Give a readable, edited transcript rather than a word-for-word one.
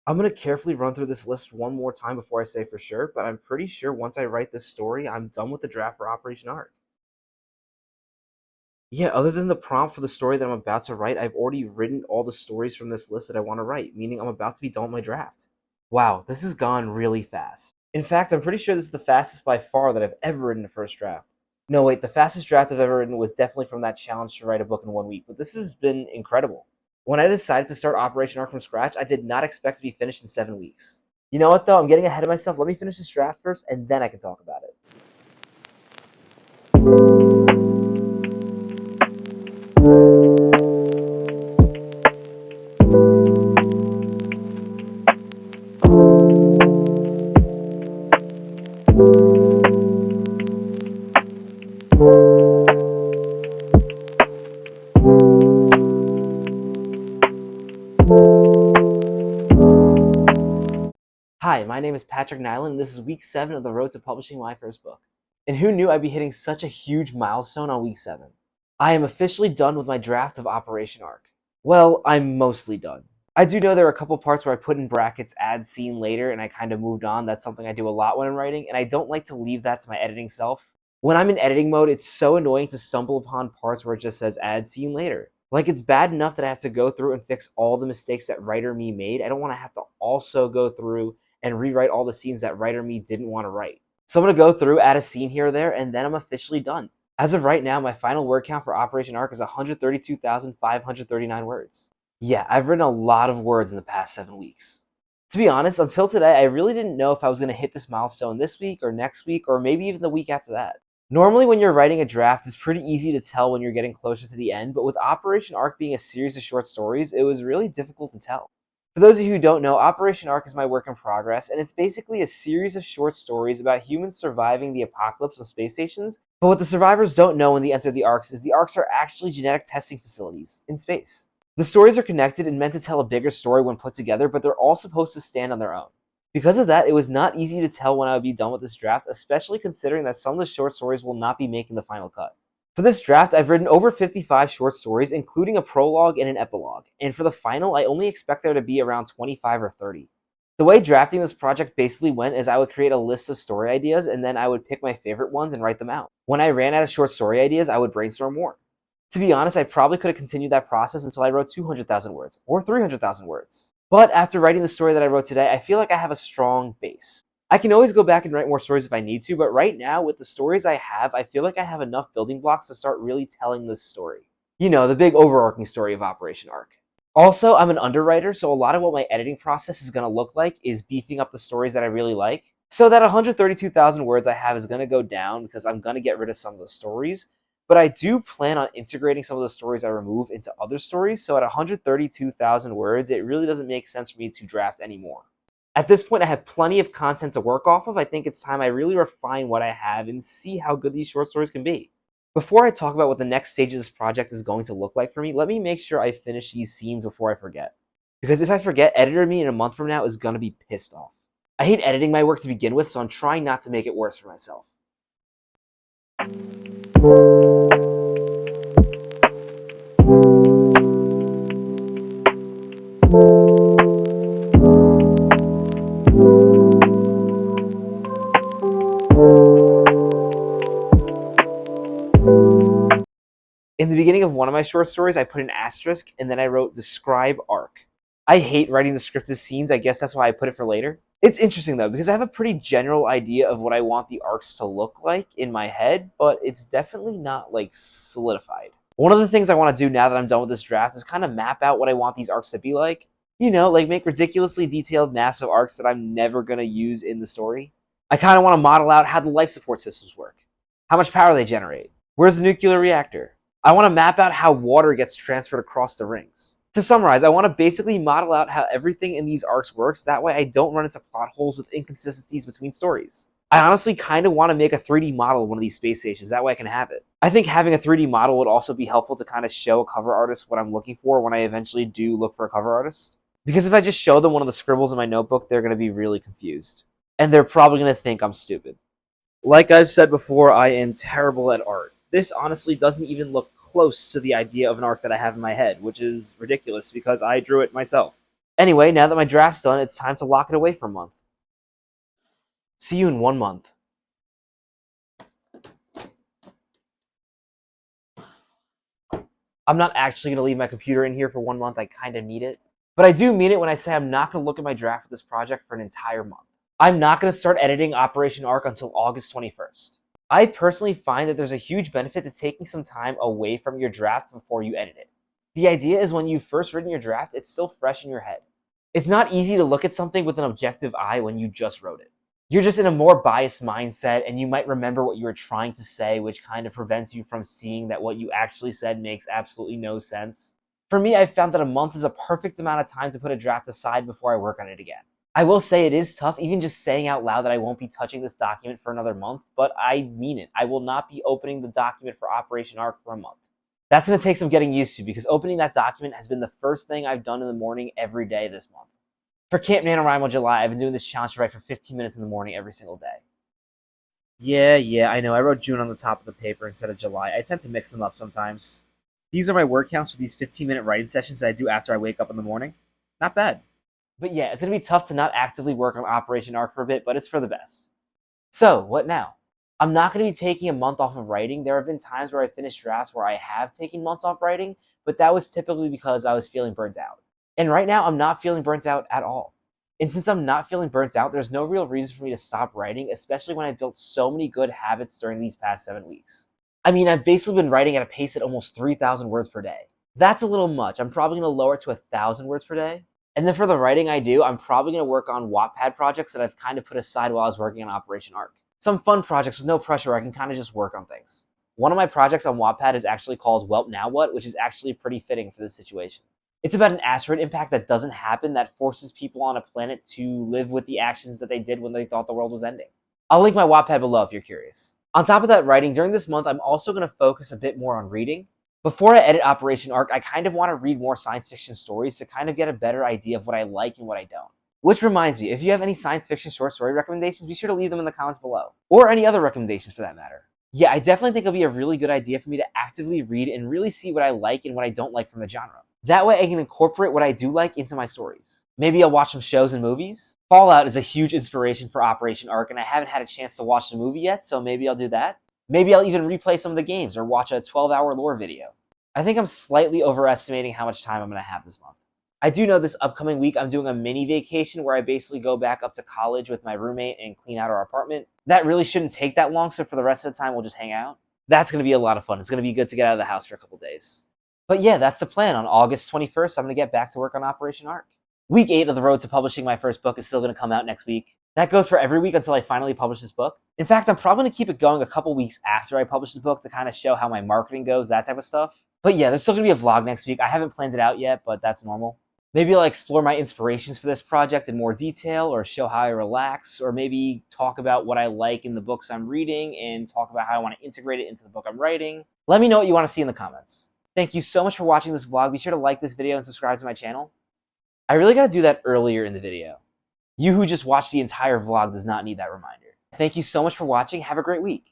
I'm gonna carefully run through this list one more time before I say for sure, but I'm pretty sure once I write this story, I'm done with the draft for Operation Ark. Yeah, other than the prompt for the story that I'm about to write, I've already written all the stories from this list that I want to write, meaning I'm about to be done with my draft. Wow, this has gone really fast. In fact, I'm pretty sure this is the fastest by far that I've ever written a first draft. No, wait, the fastest draft I've ever written was definitely from that challenge to write a book in 1 week, but this has been incredible. When I decided to start Operation Ark from scratch, I did not expect to be finished in 7 weeks. You know what, though? I'm getting ahead of myself. Let me finish this draft first, and then I can talk about it. Hi, my name is Patrick Nyland, and this is week 7 of the road to publishing my first book. And who knew I'd be hitting such a huge milestone on week 7? I am officially done with my draft of Operation Ark. Well, I'm mostly done. I do know there are a couple parts where I put in brackets add scene later and I kind of moved on. That's something I do a lot when I'm writing, and I don't like to leave that to my editing self. When I'm in editing mode, it's so annoying to stumble upon parts where it just says add scene later. Like, it's bad enough that I have to go through and fix all the mistakes that writer me made. I don't want to have to also go through and rewrite all the scenes that writer me didn't want to write. So I'm going to go through, add a scene here or there, and then I'm officially done. As of right now, my final word count for Operation Ark is 132,539 words. Yeah, I've written a lot of words in the past 7 weeks. To be honest, until today, I really didn't know if I was going to hit this milestone this week or next week or maybe even the week after that. Normally, when you're writing a draft, it's pretty easy to tell when you're getting closer to the end, but with Operation Ark being a series of short stories, it was really difficult to tell. For those of you who don't know, Operation Ark is my work in progress, and it's basically a series of short stories about humans surviving the apocalypse of space stations. But what the survivors don't know when they enter the Arks is the Arks are actually genetic testing facilities in space. The stories are connected and meant to tell a bigger story when put together, but they're all supposed to stand on their own. Because of that, it was not easy to tell when I would be done with this draft, especially considering that some of the short stories will not be making the final cut. For this draft, I've written over 55 short stories, including a prologue and an epilogue, and for the final, I only expect there to be around 25 or 30. The way drafting this project basically went is I would create a list of story ideas, and then I would pick my favorite ones and write them out. When I ran out of short story ideas, I would brainstorm more. To be honest, I probably could have continued that process until I wrote 200,000 words, or 300,000 words. But after writing the story that I wrote today, I feel like I have a strong base. I can always go back and write more stories if I need to, but right now, with the stories I have, I feel like I have enough building blocks to start really telling this story. You know, the big overarching story of Operation Ark. Also, I'm an underwriter, so a lot of what my editing process is going to look like is beefing up the stories that I really like. So that 132,000 words I have is going to go down because I'm going to get rid of some of the stories. But I do plan on integrating some of the stories I remove into other stories, so at 132,000 words, it really doesn't make sense for me to draft anymore. At this point, I have plenty of content to work off of. I think it's time I really refine what I have and see how good these short stories can be. Before I talk about what the next stage of this project is going to look like for me, let me make sure I finish these scenes before I forget. Because if I forget, editor me in a month from now is going to be pissed off. I hate editing my work to begin with, so I'm trying not to make it worse for myself. In the beginning of one of my short stories, I put an asterisk and then I wrote describe arc. I hate writing the scripted scenes. I guess that's why I put it for later. It's interesting though, because I have a pretty general idea of what I want the arcs to look like in my head, but it's definitely not like solidified. One of the things I want to do now that I'm done with this draft is kind of map out what I want these arcs to be like. You know, like make ridiculously detailed maps of arcs that I'm never going to use in the story. I kind of want to model out how the life support systems work, how much power they generate, where's the nuclear reactor. I want to map out how water gets transferred across the rings. To summarize, I want to basically model out how everything in these arcs works. That way I don't run into plot holes with inconsistencies between stories. I honestly kind of want to make a 3D model of one of these space stations. That way I can have it. I think having a 3D model would also be helpful to kind of show a cover artist what I'm looking for when I eventually do look for a cover artist. Because if I just show them one of the scribbles in my notebook, they're going to be really confused. And they're probably going to think I'm stupid. Like I've said before, I am terrible at art. This honestly doesn't even look close to the idea of an arc that I have in my head, which is ridiculous because I drew it myself. Anyway, now that my draft's done, it's time to lock it away for a month. See you in 1 month. I'm not actually going to leave my computer in here for 1 month. I kind of need it. But I do mean it when I say I'm not going to look at my draft for this project for an entire month. I'm not going to start editing Operation Ark until August 21st. I personally find that there's a huge benefit to taking some time away from your draft before you edit it. The idea is when you've first written your draft, it's still fresh in your head. It's not easy to look at something with an objective eye when you just wrote it. You're just in a more biased mindset, and you might remember what you were trying to say, which kind of prevents you from seeing that what you actually said makes absolutely no sense. For me, I've found that a month is a perfect amount of time to put a draft aside before I work on it again. I will say it is tough, even just saying out loud that I won't be touching this document for another month, but I mean it. I will not be opening the document for Operation Ark for a month. That's going to take some getting used to, because opening that document has been the first thing I've done in the morning every day this month. For Camp NaNoWriMo July, I've been doing this challenge to write for 15 minutes in the morning every single day. Yeah, I know. I wrote June on the top of the paper instead of July. I tend to mix them up sometimes. These are my word counts for these 15-minute writing sessions that I do after I wake up in the morning. Not bad. But yeah, it's going to be tough to not actively work on Operation Ark for a bit, but it's for the best. So, what now? I'm not going to be taking a month off of writing. There have been times where I finished drafts where I have taken months off writing, but that was typically because I was feeling burnt out. And right now, I'm not feeling burnt out at all. And since I'm not feeling burnt out, there's no real reason for me to stop writing, especially when I built so many good habits during these past 7 weeks. I mean, I've basically been writing at a pace at almost 3,000 words per day. That's a little much. I'm probably going to lower it to 1,000 words per day. And then for the writing I do, I'm probably going to work on Wattpad projects that I've kind of put aside while I was working on Operation Ark. Some fun projects with no pressure where I can kind of just work on things. One of my projects on Wattpad is actually called Welp Now What, which is actually pretty fitting for this situation. It's about an asteroid impact that doesn't happen, that forces people on a planet to live with the actions that they did when they thought the world was ending. I'll link my Wattpad below if you're curious. On top of that writing, during this month, I'm also going to focus a bit more on reading. Before I edit Operation Ark, I kind of want to read more science fiction stories to kind of get a better idea of what I like and what I don't. Which reminds me, if you have any science fiction short story recommendations, be sure to leave them in the comments below. Or any other recommendations for that matter. Yeah, I definitely think it'll be a really good idea for me to actively read and really see what I like and what I don't like from the genre. That way I can incorporate what I do like into my stories. Maybe I'll watch some shows and movies. Fallout is a huge inspiration for Operation Ark, and I haven't had a chance to watch the movie yet, so maybe I'll do that. Maybe I'll even replay some of the games or watch a 12-hour lore video. I think I'm slightly overestimating how much time I'm going to have this month. I do know this upcoming week I'm doing a mini vacation where I basically go back up to college with my roommate and clean out our apartment. That really shouldn't take that long, so for the rest of the time we'll just hang out. That's going to be a lot of fun. It's going to be good to get out of the house for a couple days. But yeah, that's the plan. On August 21st, I'm going to get back to work on Operation Ark. Week 8 of the road to publishing my first book is still going to come out next week. That goes for every week until I finally publish this book. In fact, I'm probably going to keep it going a couple weeks after I publish the book to kind of show how my marketing goes, that type of stuff. But yeah, there's still going to be a vlog next week. I haven't planned it out yet, but that's normal. Maybe I'll explore my inspirations for this project in more detail, or show how I relax, or maybe talk about what I like in the books I'm reading and talk about how I want to integrate it into the book I'm writing. Let me know what you want to see in the comments. Thank you so much for watching this vlog. Be sure to like this video and subscribe to my channel. I really got to do that earlier in the video. You who just watched the entire vlog does not need that reminder. Thank you so much for watching. Have a great week.